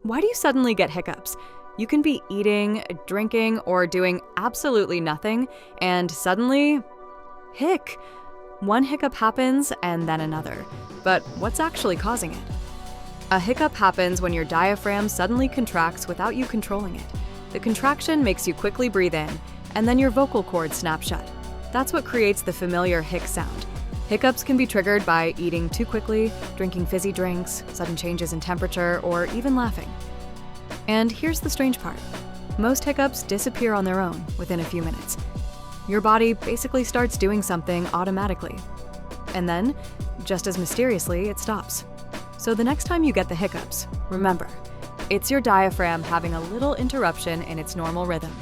Why do you suddenly get hiccups? You can be eating, drinking, or doing absolutely nothing, and suddenly, hic. One hiccup happens and then another. But what's actually causing it? A hiccup happens when your diaphragm suddenly contracts without you controlling it. The contraction makes you quickly breathe in, and then your vocal cords snap shut. That's what creates the familiar hic sound. Hiccups can be triggered by eating too quickly, drinking fizzy drinks, sudden changes in temperature, or even laughing. And here's the strange part. Most hiccups disappear on their own within a few minutes. Your body basically starts doing something automatically. And then, just as mysteriously, it stops. So the next time you get the hiccups, remember, it's your diaphragm having a little interruption in its normal rhythm.